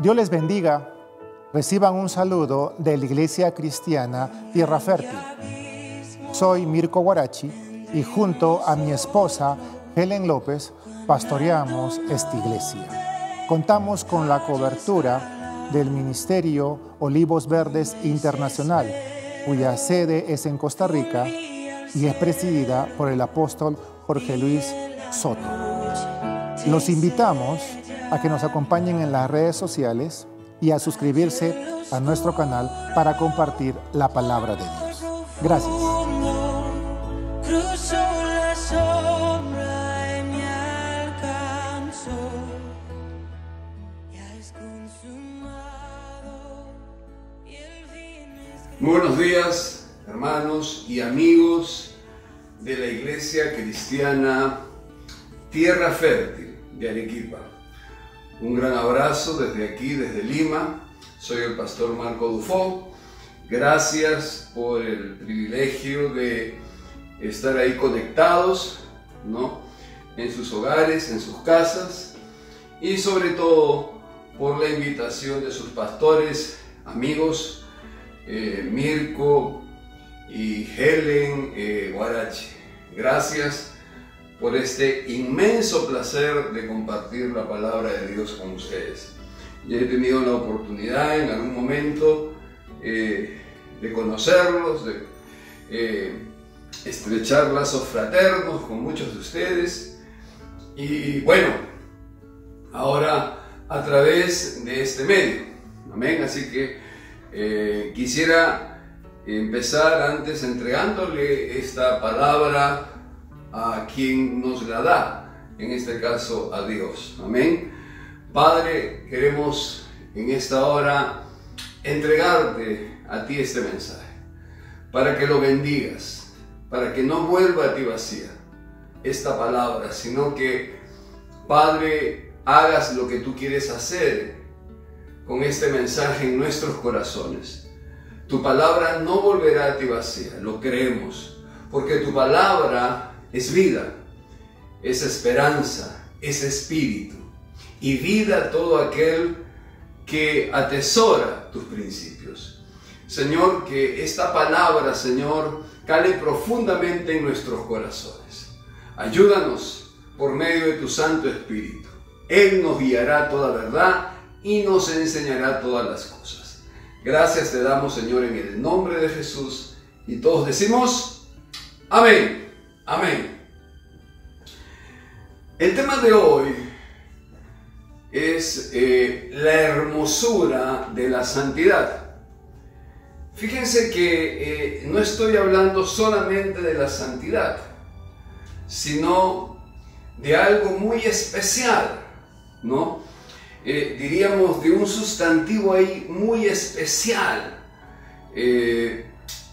Dios les bendiga. Reciban un saludo de la Iglesia Cristiana Tierra Fértil. Soy Mirko Guarachi y junto a mi esposa Helen López pastoreamos esta iglesia. Contamos con la cobertura del Ministerio Olivos Verdes Internacional, cuya sede es en Costa Rica y es presidida por el apóstol Jorge Luis Soto. Los invitamos a que nos acompañen en las redes sociales y a suscribirse a nuestro canal para compartir la palabra de Dios. Gracias. Muy buenos días, hermanos y amigos de la Iglesia Cristiana Tierra Fértil de Arequipa. Un gran abrazo desde aquí, desde Lima. Soy el pastor Marco Dufo. Gracias por el privilegio de estar ahí conectados, ¿no?, en sus hogares, en sus casas, y sobre todo por la invitación de sus pastores, amigos, Mirko y Helen Guarachi. Gracias por este inmenso placer de compartir la palabra de Dios con ustedes. Ya he tenido la oportunidad en algún momento de conocerlos, de estrechar lazos fraternos con muchos de ustedes, y bueno, ahora a través de este medio, amén. Así que quisiera empezar antes entregándole esta palabra a quien nos la da, en este caso a Dios, amén. Padre, queremos en esta hora entregarte a ti este mensaje, para que lo bendigas, para que no vuelva a ti vacía esta palabra, sino que, Padre, hagas lo que tú quieres hacer con este mensaje en nuestros corazones. Tu palabra no volverá a ti vacía, lo creemos, porque tu palabra es vida, es esperanza, es espíritu, y vida a todo aquel que atesora tus principios. Señor, que esta palabra, Señor, cale profundamente en nuestros corazones. Ayúdanos por medio de tu Santo Espíritu. Él nos guiará a toda verdad y nos enseñará todas las cosas. Gracias te damos, Señor, en el nombre de Jesús. Y todos decimos, amén, amén. El tema de hoy es la hermosura de la santidad. Fíjense que no estoy hablando solamente de la santidad, sino de algo muy especial, ¿no? Diríamos de un sustantivo ahí muy especial,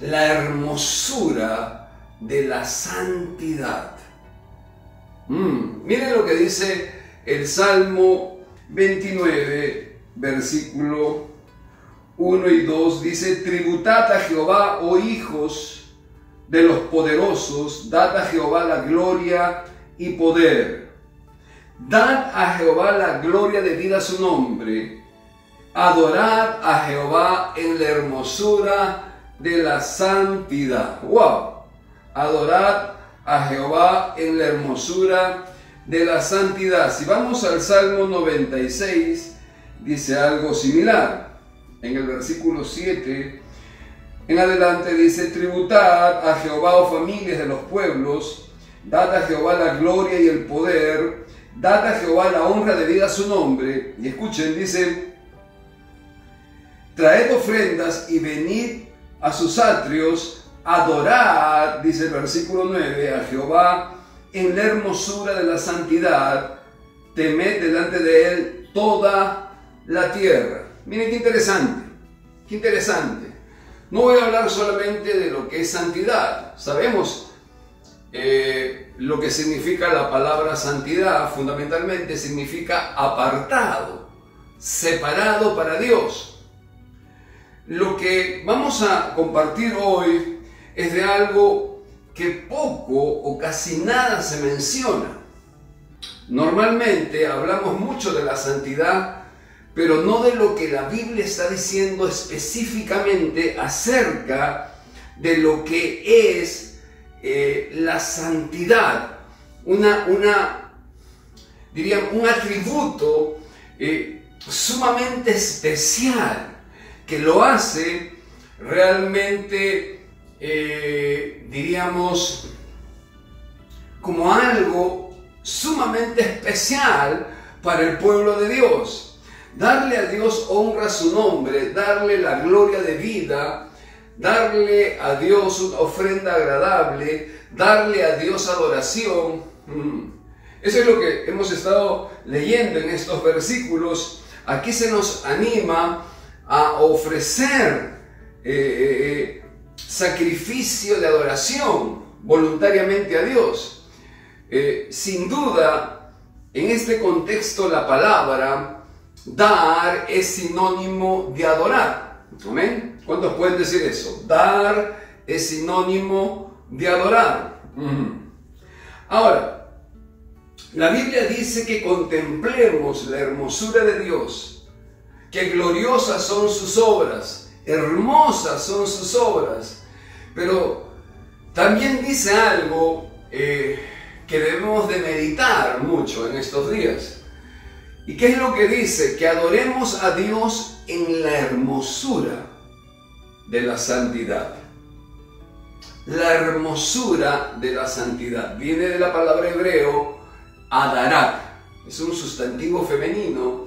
la hermosura de la santidad. Miren lo que dice el Salmo 29, versículo 1 y 2, dice: tributad a Jehová, oh hijos de los poderosos, dad a Jehová la gloria y poder. Dad a Jehová la gloria debida a su nombre. Adorad a Jehová en la hermosura de la santidad. ¡Wow! Adorad a Jehová en la hermosura de la santidad. Si vamos al Salmo 96, dice algo similar. En el versículo 7 en adelante dice: tributad a Jehová, oh familias de los pueblos, dad a Jehová la gloria y el poder, dad a Jehová la honra debida a su nombre. Y escuchen, dice: traed ofrendas y venid a sus atrios, adorad, dice el versículo 9, a Jehová en la hermosura de la santidad, temed delante de él toda la tierra. Miren qué interesante, qué interesante. No voy a hablar solamente de lo que es santidad. Sabemos lo que significa la palabra santidad. Fundamentalmente significa apartado, separado para Dios. Lo que vamos a compartir hoy es de algo que poco o casi nada se menciona. Normalmente hablamos mucho de la santidad pero no de lo que la Biblia está diciendo específicamente acerca de lo que es la santidad, diría, un atributo sumamente especial que lo hace realmente, diríamos, como algo sumamente especial para el pueblo de Dios. Darle a Dios honra a su nombre, darle la gloria de vida, darle a Dios una ofrenda agradable, darle a Dios adoración. Eso es lo que hemos estado leyendo en estos versículos. Aquí se nos anima a ofrecer sacrificio de adoración voluntariamente a Dios. Sin duda, en este contexto la palabra dar es sinónimo de adorar. ¿Amén? ¿Cuántos pueden decir eso? Dar es sinónimo de adorar. Ahora, la Biblia dice que contemplemos la hermosura de Dios, que gloriosas son sus obras, hermosas son sus obras, pero también dice algo que debemos de meditar mucho en estos días. ¿Y qué es lo que dice? Que adoremos a Dios en la hermosura de la santidad. La hermosura de la santidad viene de la palabra hebreo adarat, es un sustantivo femenino,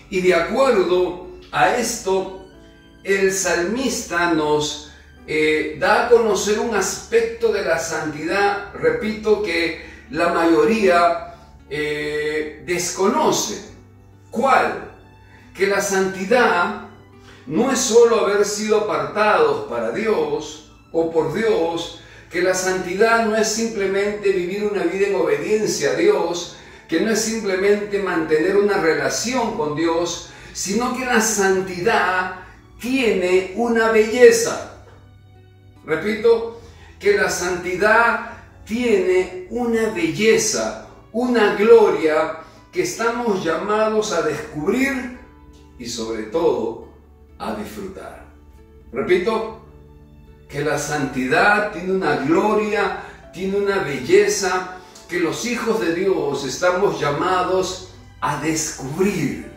y de acuerdo a esto el salmista nos da a conocer un aspecto de la santidad, repito, que la mayoría desconoce. ¿Cuál? Que la santidad no es solo haber sido apartados para Dios o por Dios, que la santidad no es simplemente vivir una vida en obediencia a Dios, que no es simplemente mantener una relación con Dios, sino que la santidad tiene una belleza. Repito, que la santidad tiene una belleza, una gloria que estamos llamados a descubrir y sobre todo a disfrutar. Repito, que la santidad tiene una gloria, tiene una belleza que los hijos de Dios estamos llamados a descubrir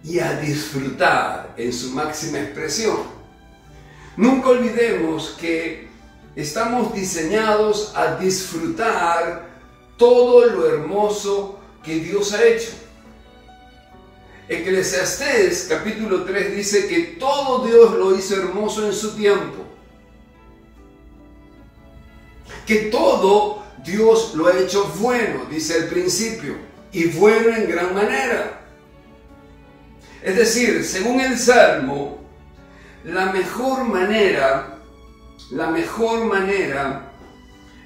y a disfrutar en su máxima expresión. Nunca olvidemos que estamos diseñados a disfrutar todo lo hermoso que Dios ha hecho. Eclesiastés capítulo 3 dice que todo Dios lo hizo hermoso en su tiempo. Que todo Dios lo ha hecho bueno, dice al principio, y bueno en gran manera. Es decir, según el Salmo, la mejor manera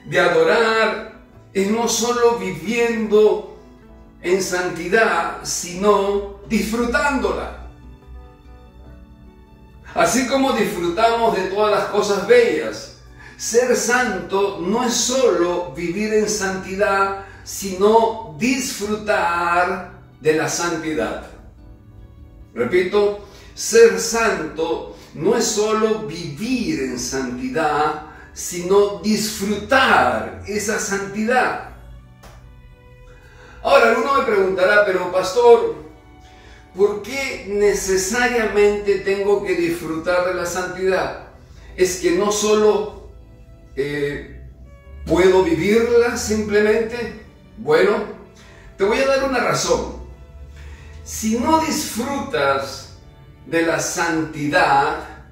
de adorar es no solo viviendo en santidad, sino disfrutándola. Así como disfrutamos de todas las cosas bellas, ser santo no es solo vivir en santidad, sino disfrutar de la santidad. Repito, ser santo no es solo vivir en santidad, sino disfrutar esa santidad. Ahora, alguno me preguntará, pero pastor, ¿por qué necesariamente tengo que disfrutar de la santidad? ¿Es que no solo puedo vivirla simplemente? Bueno, te voy a dar una razón. Si no disfrutas de la santidad,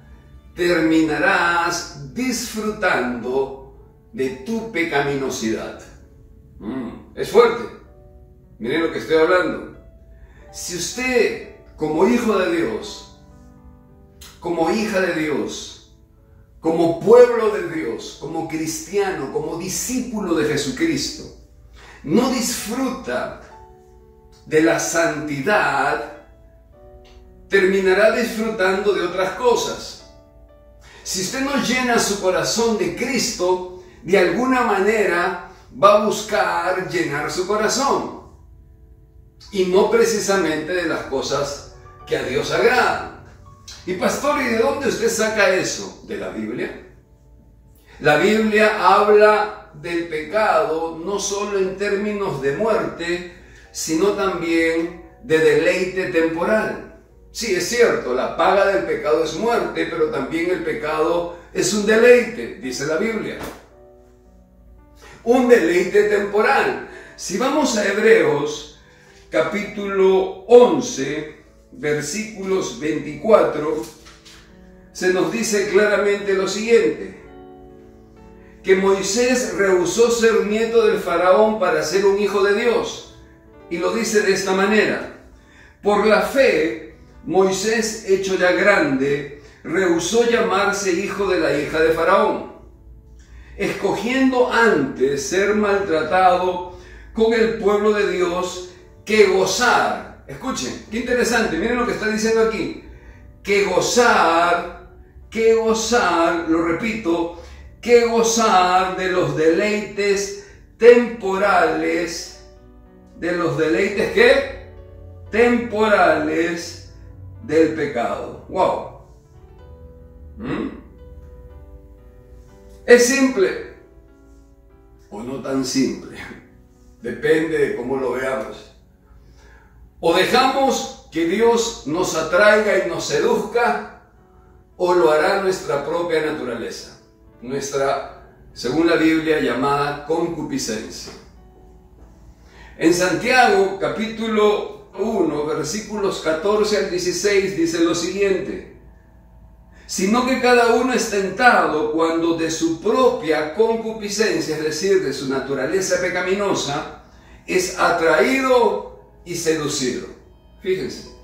terminarás disfrutando de tu pecaminosidad. Es fuerte. Miren lo que estoy hablando. Si usted, como hijo de Dios, como hija de Dios, como pueblo de Dios, como cristiano, como discípulo de Jesucristo, no disfruta de la santidad, terminará disfrutando de otras cosas. Si usted no llena su corazón de Cristo, de alguna manera va a buscar llenar su corazón. y no precisamente de las cosas que a Dios agradan. Y pastor, ¿y de dónde usted saca eso? ¿De la Biblia? La Biblia habla del pecado no solo en términos de muerte, sino también de deleite temporal. Sí, es cierto, la paga del pecado es muerte, pero también el pecado es un deleite, dice la Biblia. Un deleite temporal. Si vamos a Hebreos, capítulo 11, versículos 24, se nos dice claramente lo siguiente: que Moisés rehusó ser nieto del faraón para ser un hijo de Dios. Y lo dice de esta manera: por la fe, Moisés, hecho ya grande, rehusó llamarse hijo de la hija de faraón, escogiendo antes ser maltratado con el pueblo de Dios que gozar. Escuchen, qué interesante, miren lo que está diciendo aquí. Que gozar, lo repito, que gozar de los deleites temporales, de los deleites ¿qué? Temporales del pecado. ¡Wow! ¿Es simple o no tan simple? Depende de cómo lo veamos. O dejamos que Dios nos atraiga y nos seduzca, o lo hará nuestra propia naturaleza, nuestra, según la Biblia, llamada concupiscencia. En Santiago, capítulo 1, versículos 14 al 16, dice lo siguiente: sino que cada uno es tentado cuando de su propia concupiscencia, es decir, de su naturaleza pecaminosa, es atraído y seducido. Fíjense.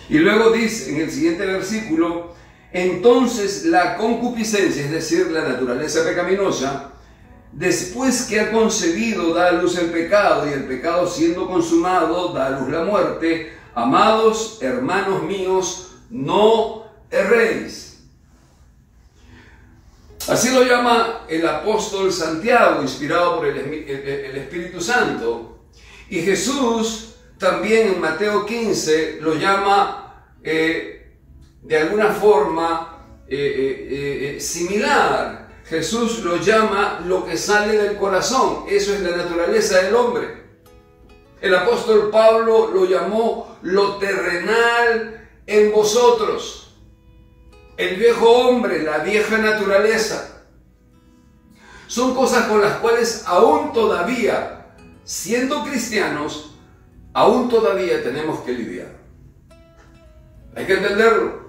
Y luego dice en el siguiente versículo: entonces la concupiscencia, es decir, la naturaleza pecaminosa, después que ha concebido, da a luz el pecado, y el pecado siendo consumado, da a luz la muerte. Amados hermanos míos, no erréis. Así lo llama el apóstol Santiago, inspirado por el Espíritu Santo. Y Jesús también en Mateo 15 lo llama de alguna forma similar. Jesús lo llama lo que sale del corazón. Eso es la naturaleza del hombre. El apóstol Pablo lo llamó lo terrenal en vosotros. El viejo hombre, la vieja naturaleza. Son cosas con las cuales aún todavía, siendo cristianos, aún todavía tenemos que lidiar. Hay que entenderlo.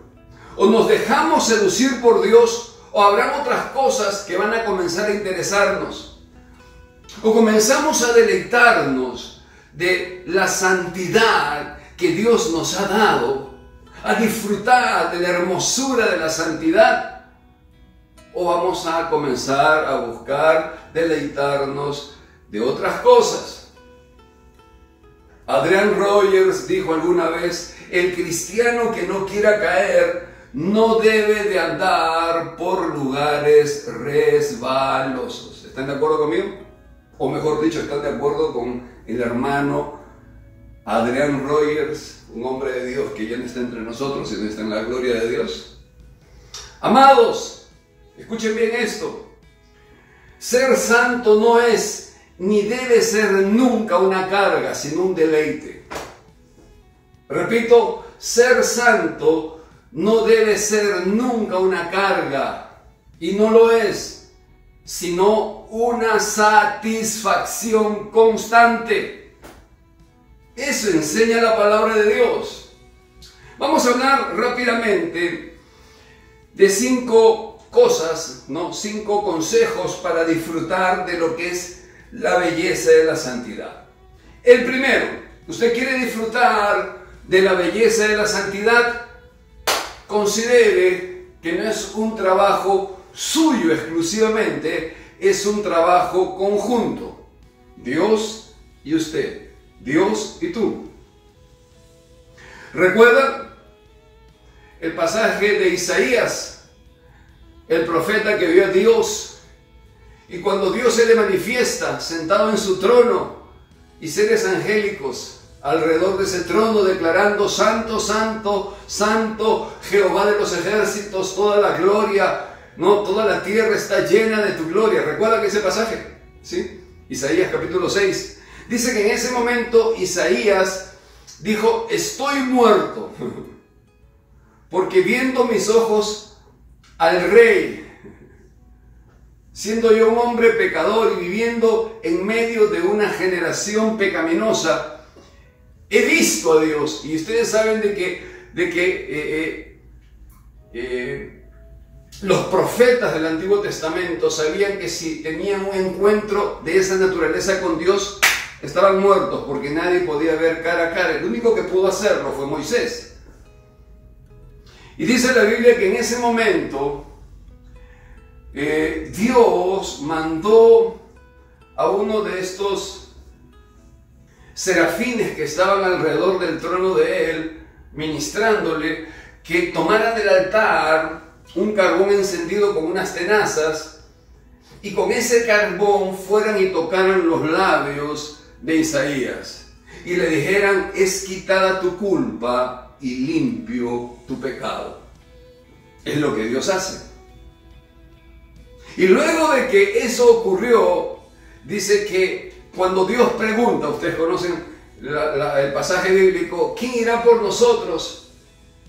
O nos dejamos seducir por Dios, o habrán otras cosas que van a comenzar a interesarnos. O comenzamos a deleitarnos de la santidad que Dios nos ha dado, a disfrutar de la hermosura de la santidad, o vamos a comenzar a buscar deleitarnos de otras cosas. Adrian Rogers dijo alguna vez: el cristiano que no quiera caer no debe de andar por lugares resbalosos. ¿Están de acuerdo conmigo? O mejor dicho, ¿están de acuerdo con el hermano Adrian Rogers, un hombre de Dios que ya no está entre nosotros, sino está en la gloria de Dios? Amados, escuchen bien esto. Ser santo no es ni debe ser nunca una carga, sino un deleite. Repito, ser santo no debe ser nunca una carga, y no lo es, sino una satisfacción constante. Eso enseña la palabra de Dios. Vamos a hablar rápidamente de 5 cosas, 5 consejos para disfrutar de lo que es la belleza de la santidad. El primero: usted quiere disfrutar de la belleza de la santidad, considere que no es un trabajo suyo exclusivamente, es un trabajo conjunto. Dios y usted, Dios y tú. ¿Recuerdan el pasaje de Isaías, el profeta que vio a Dios? Y cuando Dios se le manifiesta sentado en su trono, y seres angélicos alrededor de ese trono declarando: Santo, Santo, Santo, Jehová de los ejércitos, toda la gloria, no, toda la tierra está llena de tu gloria. ¿Recuerdan ese pasaje? ¿Sí? Isaías capítulo 6. Dice que en ese momento Isaías dijo: estoy muerto, porque viendo mis ojos al Rey, siendo yo un hombre pecador y viviendo en medio de una generación pecaminosa, he visto a Dios. Y ustedes saben de que los profetas del Antiguo Testamento sabían que si tenían un encuentro de esa naturaleza con Dios, estaban muertos, porque nadie podía ver cara a cara. El único que pudo hacerlo fue Moisés. Y dice la Biblia que en ese momento Dios mandó a uno de estos serafines que estaban alrededor del trono de él, ministrándole, que tomaran del altar un carbón encendido con unas tenazas, y con ese carbón fueran y tocaran los labios de Isaías y le dijeran: es quitada tu culpa y limpio tu pecado. Es lo que Dios hace. Y luego de que eso ocurrió, dice que cuando Dios pregunta, ustedes conocen el pasaje bíblico: ¿quién irá por nosotros?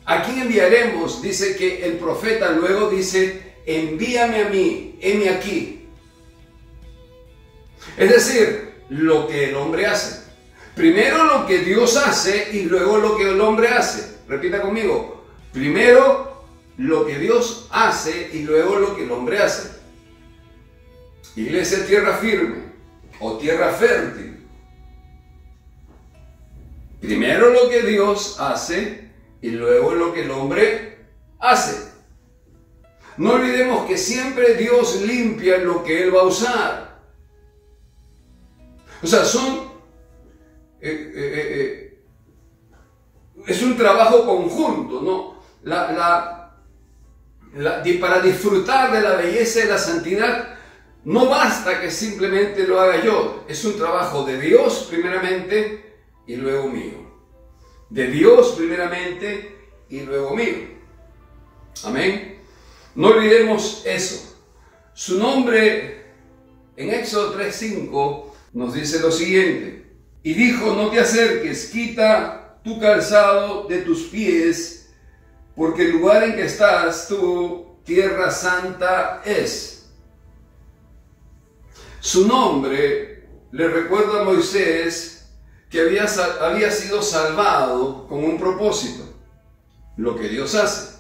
¿A quién enviaremos? Dice que el profeta luego dice: envíame a mí, heme aquí. Es decir, lo que el hombre hace. Primero lo que Dios hace y luego lo que el hombre hace. Repita conmigo: primero lo que Dios hace y luego lo que el hombre hace. Iglesia Tierra Firme o Tierra Fértil. Primero lo que Dios hace y luego lo que el hombre hace. No olvidemos que siempre Dios limpia lo que Él va a usar. O sea, es un trabajo conjunto, ¿no? Para disfrutar de la belleza y la santidad, no basta que simplemente lo haga yo. Es un trabajo de Dios primeramente y luego mío. De Dios primeramente y luego mío. Amén. No olvidemos eso. Su nombre en Éxodo 3:5 nos dice lo siguiente: y dijo: no te acerques, quita tu calzado de tus pies, porque el lugar en que estás tú, tierra santa es. Su nombre le recuerda a Moisés que había sido salvado con un propósito, lo que Dios hace.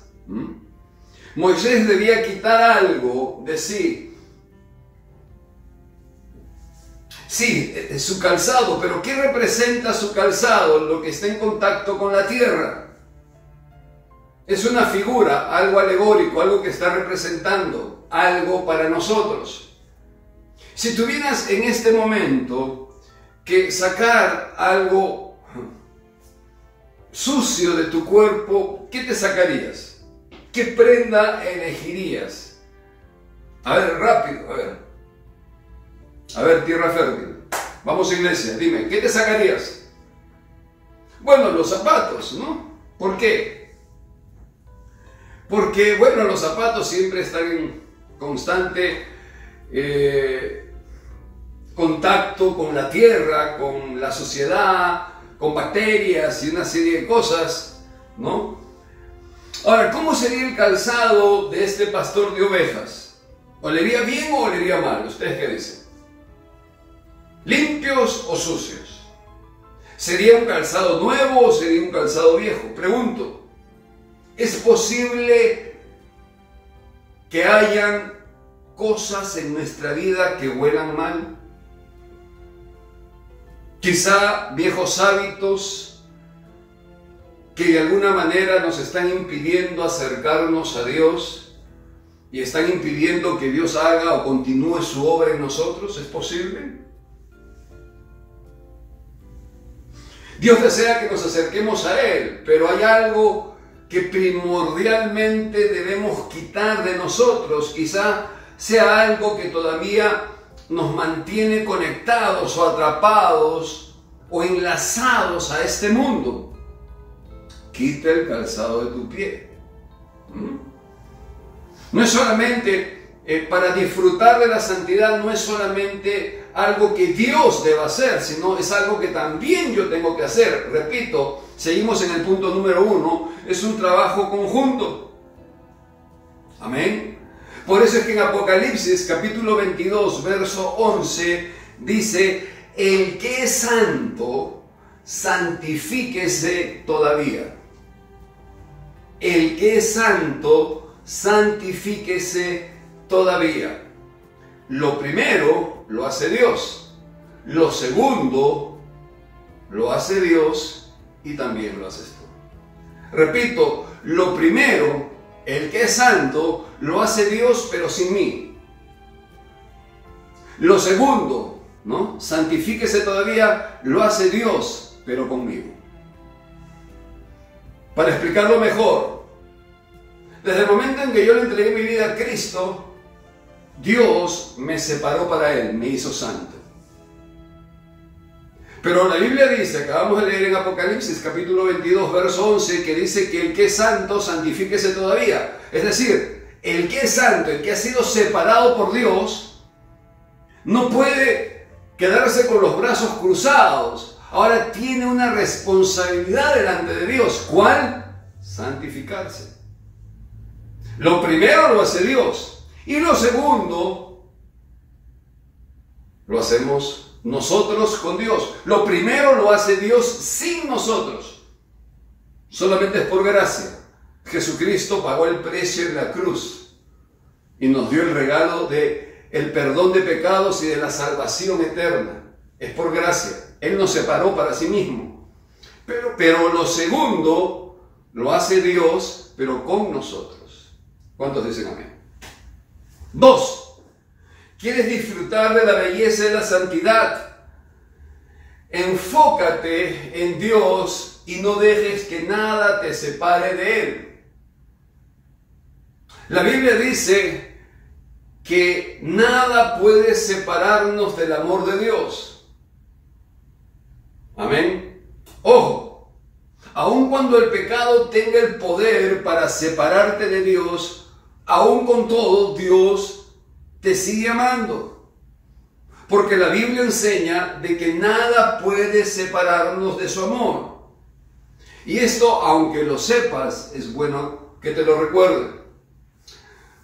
Moisés debía quitar algo de sí. Sí, su calzado, pero ¿qué representa su calzado? Lo que está en contacto con la tierra. Es una figura, algo alegórico, algo que está representando algo para nosotros. Si tuvieras en este momento que sacar algo sucio de tu cuerpo, ¿qué te sacarías? ¿Qué prenda elegirías? A ver, rápido, a ver. A ver, Tierra Fértil. Vamos, iglesia, dime, ¿qué te sacarías? Bueno, los zapatos, ¿no? ¿Por qué? Porque, bueno, los zapatos siempre están en constante contacto con la tierra, con la sociedad, con bacterias y una serie de cosas, ¿no? Ahora, ¿cómo sería el calzado de este pastor de ovejas? ¿Olería bien o olería mal? ¿Ustedes qué dicen? ¿Limpios o sucios? ¿Sería un calzado nuevo o sería un calzado viejo? Pregunto, ¿es posible que hayan cosas en nuestra vida que huelan mal? Quizá viejos hábitos que de alguna manera nos están impidiendo acercarnos a Dios y están impidiendo que Dios haga o continúe su obra en nosotros. ¿Es posible? Dios desea que nos acerquemos a Él, pero hay algo que primordialmente debemos quitar de nosotros. Quizá sea algo que todavía nos mantiene conectados o atrapados o enlazados a este mundo. Quita el calzado de tu pie. No es solamente para disfrutar de la santidad, no es solamente algo que Dios deba hacer, sino es algo que también yo tengo que hacer. Repito, seguimos en el punto número 1, es un trabajo conjunto. Amén. Por eso es que en Apocalipsis capítulo 22, verso 11, dice: el que es santo, santifíquese todavía. El que es santo, santifíquese todavía. Lo primero lo hace Dios. Lo segundo lo hace Dios y también lo haces tú. Repito, lo primero, el que es santo, lo hace Dios pero sin mí. Lo segundo, ¿no? Santifíquese todavía, lo hace Dios pero conmigo. Para explicarlo mejor, desde el momento en que yo le entregué mi vida a Cristo, Dios me separó para Él, me hizo santo. Pero la Biblia dice, acabamos de leer en Apocalipsis capítulo 22, verso 11, que dice que el que es santo, santifíquese todavía. Es decir, el que es santo, el que ha sido separado por Dios, no puede quedarse con los brazos cruzados. Ahora tiene una responsabilidad delante de Dios. ¿Cuál? Santificarse. Lo primero lo hace Dios. Y lo segundo, lo hacemos nosotros con Dios. Lo primero lo hace Dios sin nosotros. Solamente es por gracia. Jesucristo pagó el precio en la cruz y nos dio el regalo de el perdón de pecados y de la salvación eterna. Es por gracia. Él nos separó para sí mismo. Pero lo segundo lo hace Dios, pero con nosotros. ¿Cuántos dicen amén? 2. ¿Quieres disfrutar de la belleza de la santidad? Enfócate en Dios y no dejes que nada te separe de Él. La Biblia dice que nada puede separarnos del amor de Dios. Amén. Ojo, aun cuando el pecado tenga el poder para separarte de Dios, aún con todo, Dios te sigue amando. Porque la Biblia enseña de que nada puede separarnos de su amor. Y esto, aunque lo sepas, es bueno que te lo recuerde.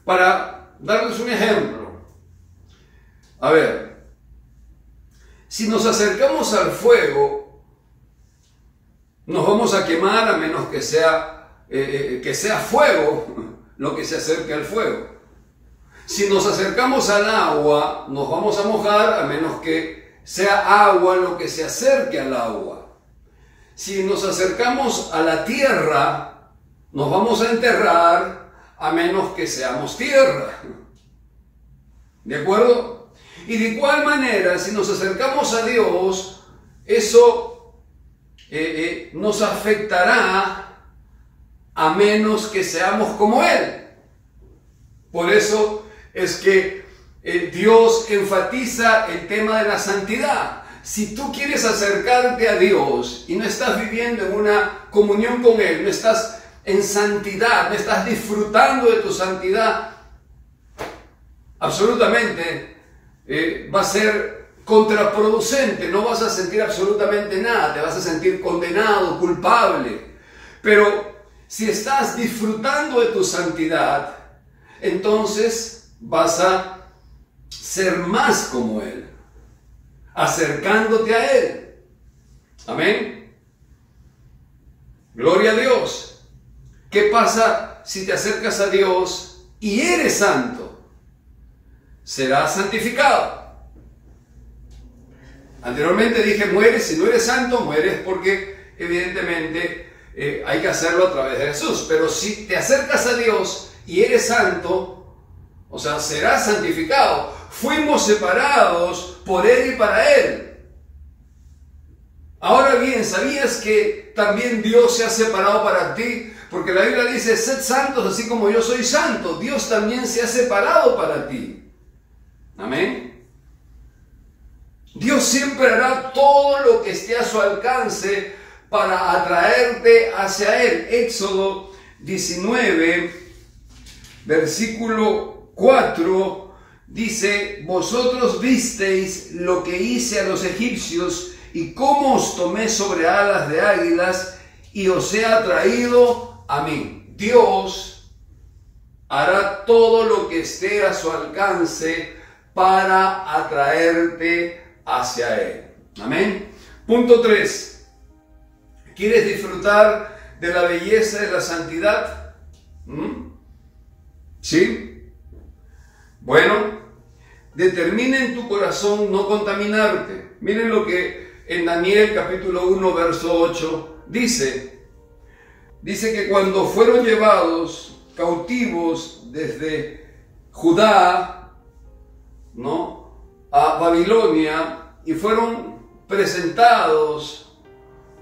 Para darles un ejemplo. A ver, si nos acercamos al fuego, nos vamos a quemar a menos que sea fuego lo que se acerque al fuego. Si nos acercamos al agua, nos vamos a mojar a menos que sea agua lo que se acerque al agua. Si nos acercamos a la tierra, nos vamos a enterrar a menos que seamos tierra. ¿De acuerdo? Y de igual manera, si nos acercamos a Dios, eso nos afectará a menos que seamos como Él. Por eso es que Dios enfatiza el tema de la santidad. Si tú quieres acercarte a Dios y no estás viviendo en una comunión con Él, no estás en santidad, no estás disfrutando de tu santidad, absolutamente va a ser contraproducente, no vas a sentir absolutamente nada, te vas a sentir condenado, culpable. Pero si estás disfrutando de tu santidad, entonces vas a ser más como Él, acercándote a Él. Amén. Gloria a Dios. ¿Qué pasa si te acercas a Dios y eres santo? Serás santificado. Anteriormente dije, mueres. Si no eres santo, mueres porque evidentemente hay que hacerlo a través de Jesús. Pero si te acercas a Dios y eres santo, o sea, serás santificado. Fuimos separados por Él y para Él. Ahora bien, ¿sabías que también Dios se ha separado para ti? Porque la Biblia dice, sed santos así como yo soy santo. Dios también se ha separado para ti. Amén. Dios siempre hará todo lo que esté a su alcance para atraerte hacia Él. Éxodo 19, versículo 4, dice: vosotros visteis lo que hice a los egipcios y cómo os tomé sobre alas de águilas y os he atraído a mí. Dios hará todo lo que esté a su alcance para atraerte hacia Él. Amén. Punto 3. ¿Quieres disfrutar de la belleza de la santidad? ¿Sí? Bueno, determina en tu corazón no contaminarte. Miren lo que en Daniel capítulo 1, verso 8 dice. Dice que cuando fueron llevados cautivos desde Judá, ¿no?, a Babilonia, y fueron presentados,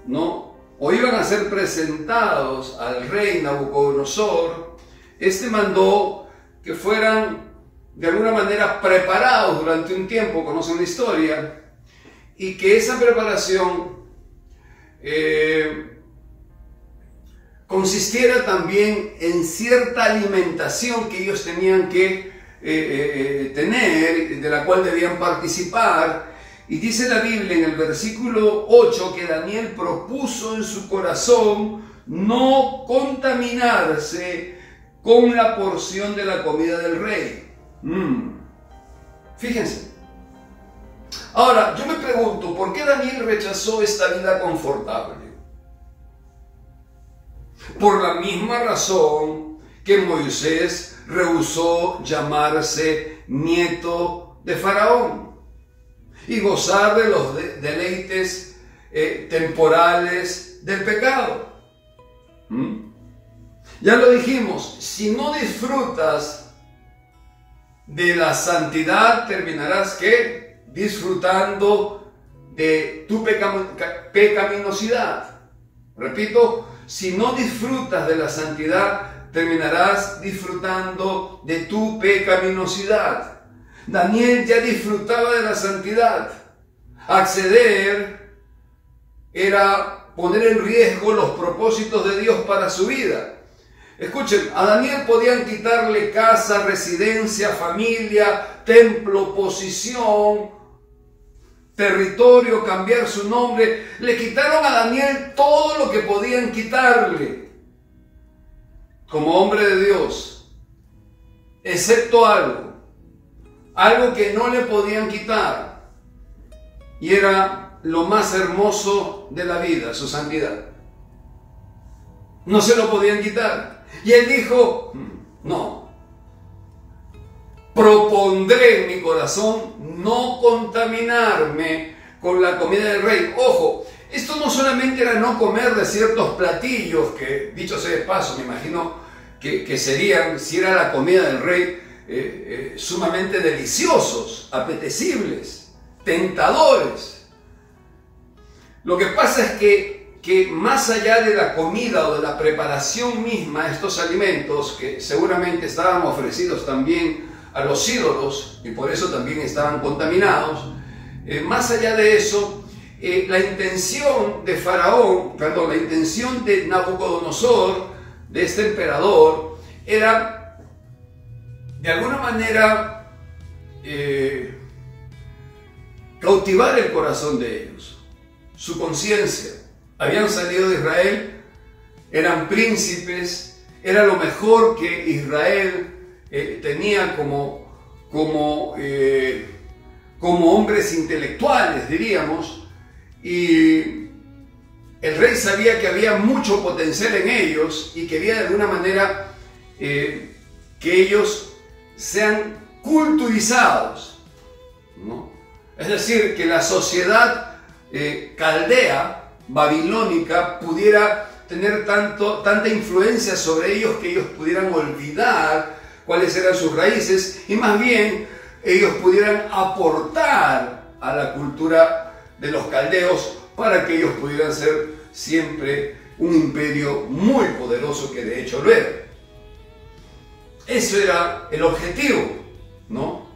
¿no?, o iban a ser presentados al rey Nabucodonosor, este mandó que fueran de alguna manera preparados durante un tiempo, conocen la historia, y que esa preparación consistiera también en cierta alimentación que ellos tenían que tener, de la cual debían participar. Y dice la Biblia en el versículo 8 que Daniel propuso en su corazón no contaminarse con la porción de la comida del rey. Fíjense. Ahora, yo me pregunto, ¿por qué Daniel rechazó esta vida confortable? Por la misma razón que Moisés rehusó llamarse nieto de Faraón y gozar de los deleites temporales del pecado. Ya lo dijimos, si no disfrutas de la santidad, terminarás ¿qué? Disfrutando de tu pecaminosidad. Repito, si no disfrutas de la santidad, terminarás disfrutando de tu pecaminosidad. Daniel ya disfrutaba de la santidad. Acceder era poner en riesgo los propósitos de Dios para su vida. Escuchen, a Daniel podían quitarle casa, residencia, familia, templo, posición, territorio, cambiar su nombre. Le quitaron a Daniel todo lo que podían quitarle como hombre de Dios, excepto algo que no le podían quitar, y era lo más hermoso de la vida, su santidad. No se lo podían quitar. Y él dijo, no, propondré en mi corazón no contaminarme con la comida del rey. Ojo, esto no solamente era no comer de ciertos platillos, que dicho sea de paso, me imagino que serían, si era la comida del rey, sumamente deliciosos, apetecibles, tentadores. Lo que pasa es que más allá de la comida o de la preparación misma, estos alimentos que seguramente estaban ofrecidos también a los ídolos y por eso también estaban contaminados, más allá de eso, la intención de la intención de Nabucodonosor, de este emperador, era de alguna manera cautivar el corazón de ellos, su conciencia. Habían salido de Israel, eran príncipes, era lo mejor que Israel tenía como hombres intelectuales, diríamos, y el rey sabía que había mucho potencial en ellos y quería de alguna manera que ellos sean culturizados, ¿no? Es decir, que la sociedad caldea, babilónica, pudiera tener tanta influencia sobre ellos que ellos pudieran olvidar cuáles eran sus raíces y más bien ellos pudieran aportar a la cultura de los caldeos para que ellos pudieran ser siempre un imperio muy poderoso, que de hecho lo era. Eso era el objetivo, ¿no?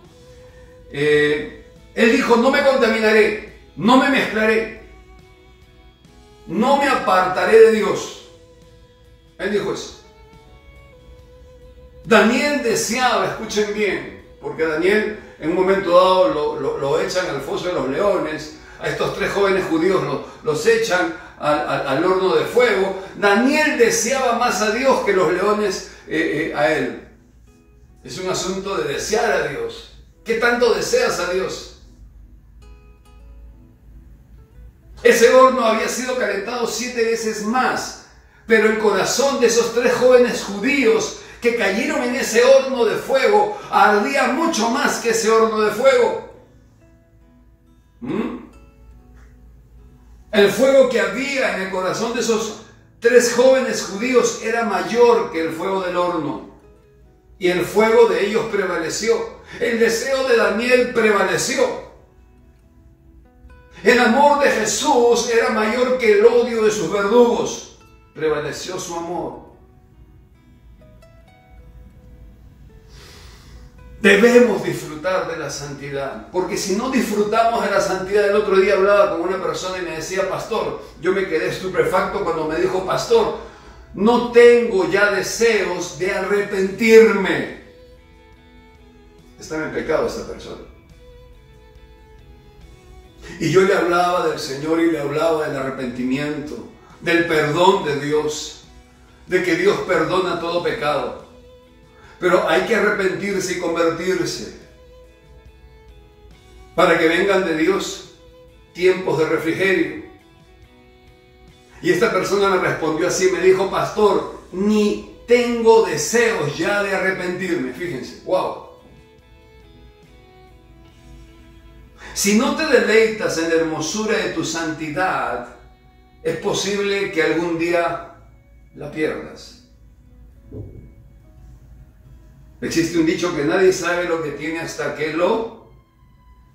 Él dijo, no me contaminaré, no me mezclaré, no me apartaré de Dios. Él dijo eso. Daniel deseaba, escuchen bien, porque a Daniel en un momento dado lo echan al foso de los leones, a estos 3 jóvenes judíos los echan al horno de fuego. Daniel deseaba más a Dios que los leones a él. Es un asunto de desear a Dios. ¿Qué tanto deseas a Dios? Ese horno había sido calentado 7 veces más, pero el corazón de esos 3 jóvenes judíos que cayeron en ese horno de fuego ardía mucho más que ese horno de fuego. El fuego que había en el corazón de esos 3 jóvenes judíos era mayor que el fuego del horno. Y el fuego de ellos prevaleció. El deseo de Daniel prevaleció. El amor de Jesús era mayor que el odio de sus verdugos. Prevaleció su amor. Debemos disfrutar de la santidad, porque si no disfrutamos de la santidad, el otro día hablaba con una persona y me decía, pastor, yo me quedé estupefacto cuando me dijo, pastor, no tengo ya deseos de arrepentirme. Está en pecado esta persona. Y yo le hablaba del Señor y le hablaba del arrepentimiento, del perdón de Dios, de que Dios perdona todo pecado. Pero hay que arrepentirse y convertirse para que vengan de Dios tiempos de refrigerio. Y esta persona me respondió así, me dijo, pastor, ni tengo deseos ya de arrepentirme. Fíjense, wow. Si no te deleitas en la hermosura de tu santidad, es posible que algún día la pierdas. Existe un dicho que nadie sabe lo que tiene hasta que lo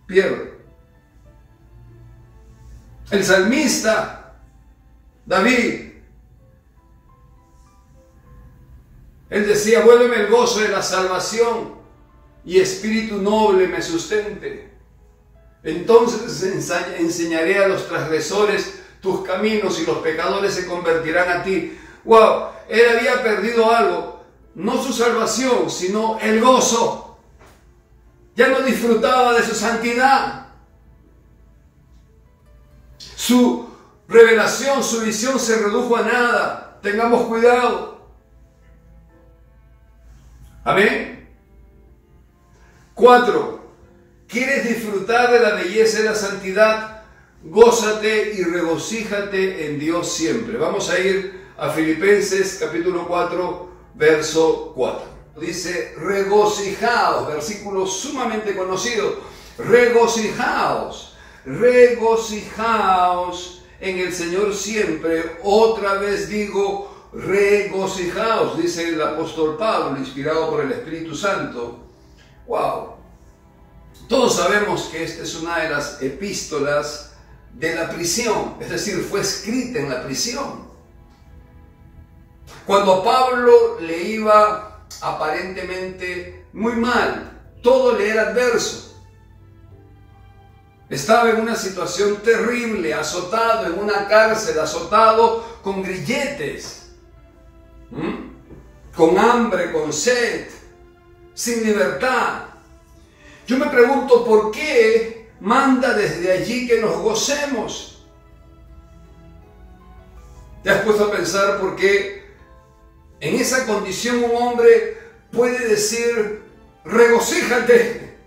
pierde. El salmista, David, él decía, vuélveme el gozo de la salvación y espíritu noble me sustente. Entonces enseñaré a los transgresores tus caminos y los pecadores se convertirán a ti. Wow, él había perdido algo. No su salvación, sino el gozo. Ya no disfrutaba de su santidad. Su revelación, su visión se redujo a nada. Tengamos cuidado. Amén. 4. ¿Quieres disfrutar de la belleza de la santidad? Gózate y regocíjate en Dios siempre. Vamos a ir a Filipenses capítulo 4. Verso 4. Dice, regocijaos, versículo sumamente conocido. Regocijaos, regocijaos en el Señor siempre. Otra vez digo, regocijaos, dice el apóstol Pablo, inspirado por el Espíritu Santo. Wow. Todos sabemos que esta es una de las epístolas de la prisión, es decir, fue escrita en la prisión. Cuando a Pablo le iba aparentemente muy mal, todo le era adverso. Estaba en una situación terrible, azotado en una cárcel, azotado con grilletes, con hambre, con sed, sin libertad. Yo me pregunto, ¿por qué manda desde allí que nos gocemos? ¿Te has puesto a pensar por qué en esa condición un hombre puede decir, regocíjate?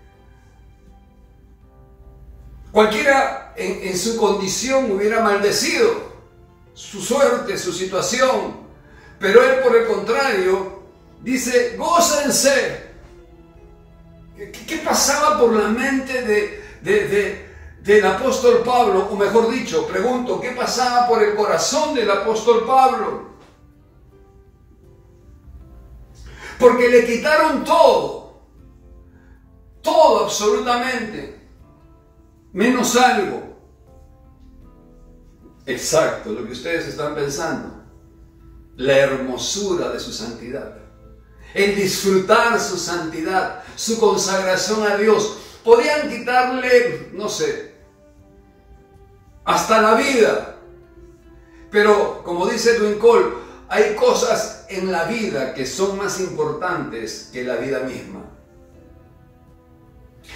Cualquiera en su condición hubiera maldecido su suerte, su situación, pero él por el contrario dice, gócense. ¿Qué pasaba por la mente del apóstol Pablo? O mejor dicho, pregunto, ¿qué pasaba por el corazón del apóstol Pablo? Porque le quitaron todo, todo absolutamente, menos algo. Exacto, lo que ustedes están pensando, la hermosura de su santidad, el disfrutar su santidad, su consagración a Dios. podían quitarle, no sé, hasta la vida. Pero como dice Edwin Cole, hay cosas en la vida que son más importantes que la vida misma.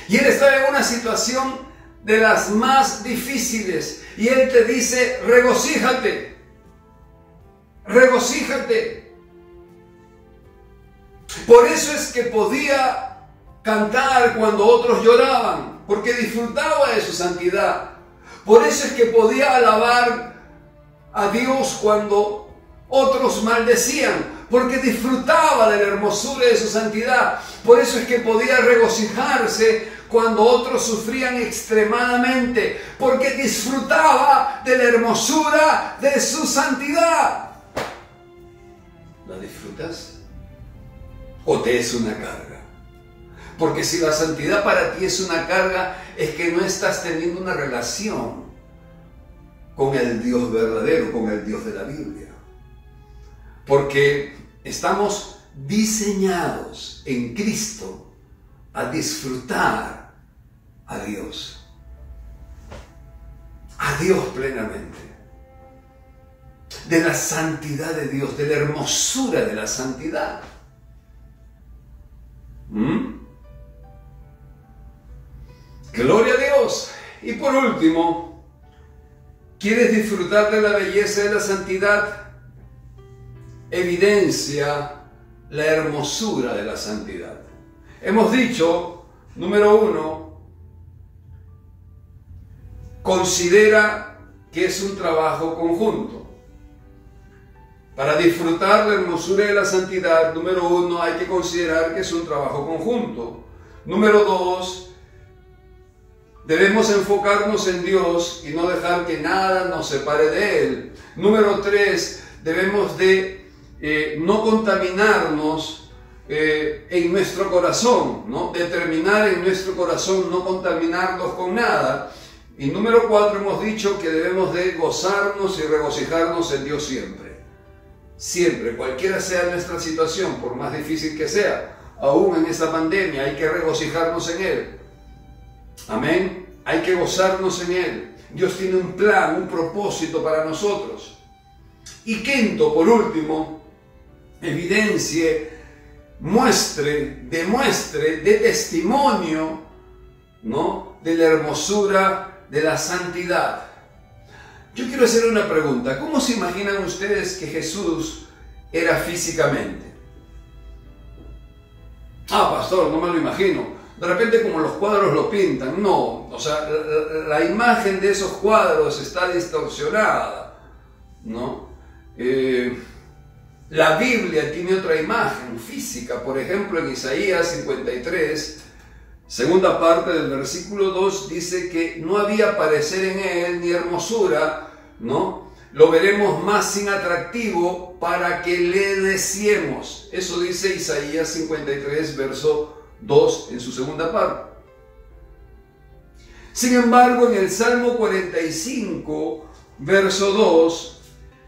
Y él está en una situación de las más difíciles y él te dice, regocíjate, regocíjate. Por eso es que podía cantar cuando otros lloraban, porque disfrutaba de su santidad. Por eso es que podía alabar a Dios cuando otros maldecían, porque disfrutaba de la hermosura de su santidad. Por eso es que podía regocijarse cuando otros sufrían extremadamente, porque disfrutaba de la hermosura de su santidad. ¿La disfrutas? ¿O te es una carga? Porque si la santidad para ti es una carga, es que no estás teniendo una relación con el Dios verdadero, con el Dios de la Biblia. Porque estamos diseñados en Cristo a disfrutar a Dios plenamente, de la santidad de Dios, de la hermosura de la santidad. Gloria a Dios. Y por último, ¿quieres disfrutar de la belleza de la santidad? Evidencia la hermosura de la santidad. Hemos dicho, número 1, considera que es un trabajo conjunto. Para disfrutar la hermosura de la santidad, número 1, hay que considerar que es un trabajo conjunto. Número 2, debemos enfocarnos en Dios y no dejar que nada nos separe de Él. Número 3, debemos de no contaminarnos en nuestro corazón, ¿no? Determinar en nuestro corazón no contaminarnos con nada. Y número 4, hemos dicho que debemos de gozarnos y regocijarnos en Dios siempre. Siempre, cualquiera sea nuestra situación, por más difícil que sea, aún en esta pandemia, hay que regocijarnos en Él. Amén. Hay que gozarnos en Él. Dios tiene un plan, un propósito para nosotros. Y quinto, por último, demuestre, dé testimonio, ¿no?, de la hermosura de la santidad. Yo quiero hacer una pregunta. ¿Cómo se imaginan ustedes que Jesús era físicamente? Pastor, no me lo imagino. De repente como los cuadros lo pintan. No, o sea, la imagen de esos cuadros está distorsionada, ¿no? La Biblia tiene otra imagen física. Por ejemplo, en Isaías 53, segunda parte del versículo 2, dice que no había parecer en él ni hermosura, ¿no? Lo veremos más sin atractivo para que le deseemos. Eso dice Isaías 53, verso 2, en su segunda parte. Sin embargo, en el Salmo 45, verso 2,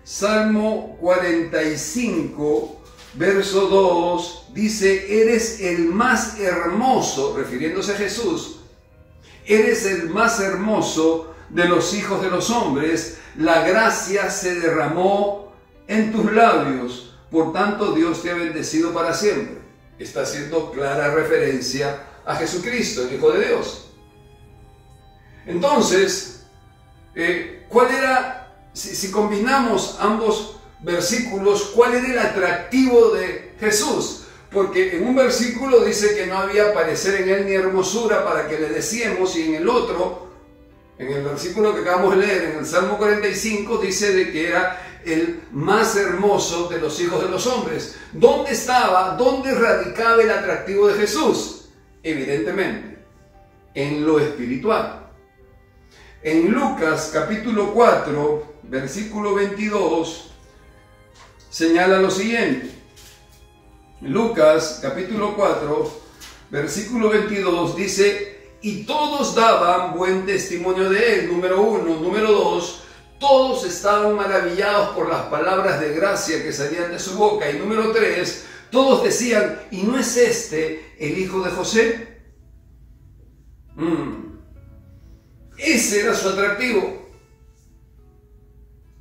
Salmo 45, verso 2, dice, eres el más hermoso, refiriéndose a Jesús, eres el más hermoso de los hijos de los hombres, la gracia se derramó en tus labios, por tanto Dios te ha bendecido para siempre. Está haciendo clara referencia a Jesucristo, el Hijo de Dios. Entonces, ¿cuál era? Si combinamos ambos versículos, ¿cuál era el atractivo de Jesús? Porque en un versículo dice que no había parecer en él ni hermosura para que le deseemos, y en el otro, en el versículo que acabamos de leer, en el Salmo 45, dice de que era el más hermoso de los hijos de los hombres. ¿Dónde estaba, dónde radicaba el atractivo de Jesús? Evidentemente, en lo espiritual. En Lucas capítulo 4, versículo 22, señala lo siguiente. Lucas capítulo 4, versículo 22 dice, y todos daban buen testimonio de él, número 1. Número 2, todos estaban maravillados por las palabras de gracia que salían de su boca. Y número 3, todos decían, ¿y no es este el hijo de José? Ese era su atractivo.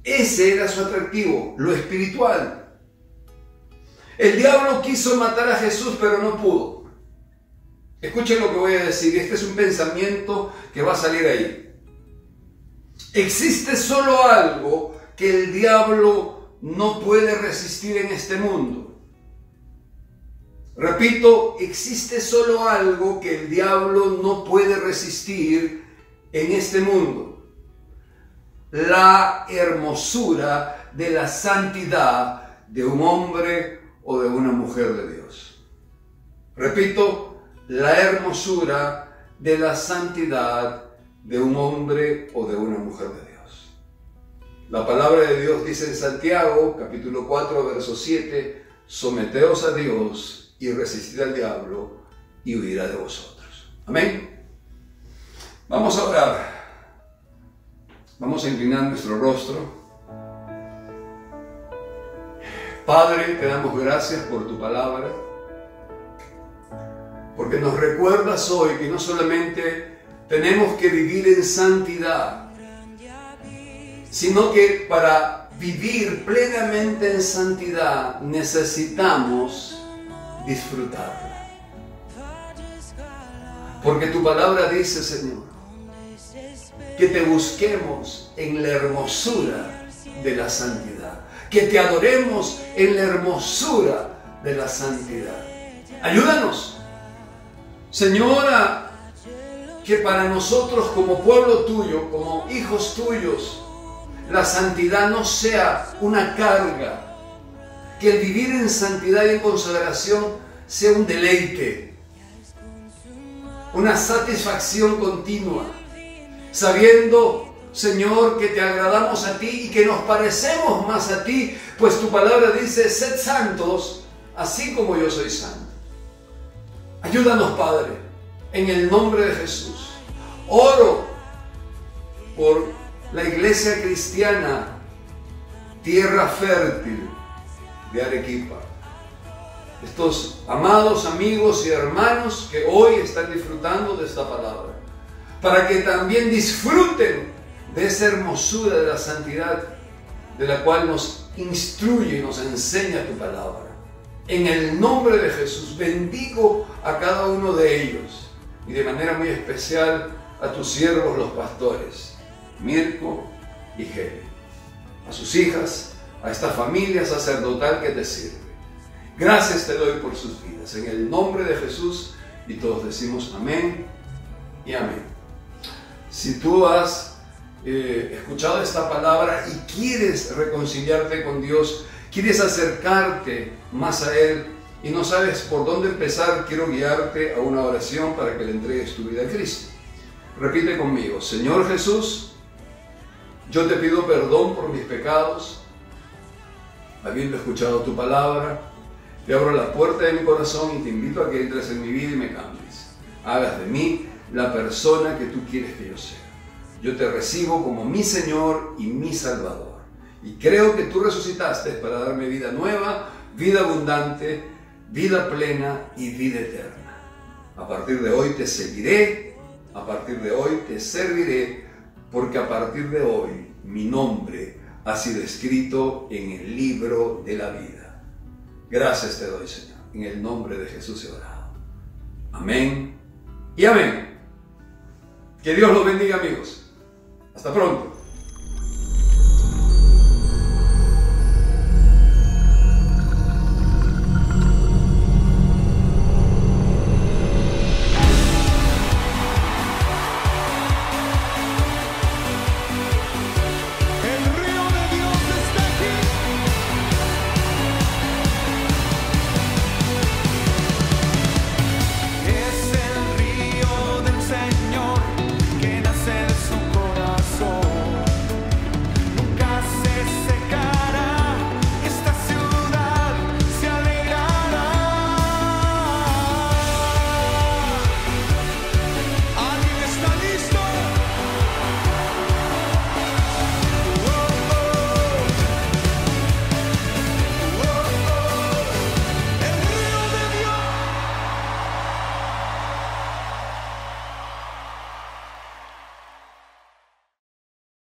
Ese era su atractivo, lo espiritual. El diablo quiso matar a Jesús, pero no pudo. Escuchen lo que voy a decir. Este es un pensamiento que va a salir ahí. Existe solo algo que el diablo no puede resistir en este mundo. Repito, existe solo algo que el diablo no puede resistir en este mundo. La hermosura de la santidad de un hombre o de una mujer de Dios. Repito, la hermosura de la santidad de un hombre o de una mujer de Dios. La palabra de Dios dice en Santiago, capítulo 4, verso 7, someteos a Dios y resistid al diablo y huirá de vosotros. Amén. Vamos a orar. Vamos a inclinar nuestro rostro. Padre, te damos gracias por tu palabra, porque nos recuerdas hoy que no solamente tenemos que vivir en santidad, sino que para vivir plenamente en santidad necesitamos disfrutarla. Porque tu palabra dice, Señor, que te busquemos en la hermosura de la santidad, que te adoremos en la hermosura de la santidad. Ayúdanos, Señora, que para nosotros como pueblo tuyo, como hijos tuyos, la santidad no sea una carga, que el vivir en santidad y en consagración sea un deleite, una satisfacción continua, sabiendo, Señor, que te agradamos a ti y que nos parecemos más a ti, pues tu palabra dice, sed santos, así como yo soy santo. Ayúdanos, Padre, en el nombre de Jesús. Oro por la iglesia cristiana Tierra Fértil de Arequipa. Estos amados amigos y hermanos que hoy están disfrutando de esta palabra, para que también disfruten de esa hermosura de la santidad de la cual nos instruye y nos enseña tu palabra. En el nombre de Jesús bendigo a cada uno de ellos y de manera muy especial a tus siervos los pastores, Mirko y Helen, a sus hijas, a esta familia sacerdotal que te sirve. Gracias te doy por sus vidas, en el nombre de Jesús, y todos decimos amén y amén. Si tú has escuchado esta palabra y quieres reconciliarte con Dios, quieres acercarte más a Él y no sabes por dónde empezar, quiero guiarte a una oración para que le entregues tu vida a Cristo. Repite conmigo: Señor Jesús, yo te pido perdón por mis pecados, habiendo escuchado tu palabra, te abro la puerta de mi corazón y te invito a que entres en mi vida y me cambies. Hagas de mí la persona que tú quieres que yo sea. Yo te recibo como mi Señor y mi Salvador. Y creo que tú resucitaste para darme vida nueva, vida abundante, vida plena y vida eterna. A partir de hoy te seguiré, a partir de hoy te serviré, porque a partir de hoy mi nombre ha sido escrito en el libro de la vida. Gracias te doy, Señor. En el nombre de Jesús he orado. Amén y amén. Que Dios los bendiga, amigos. Hasta pronto.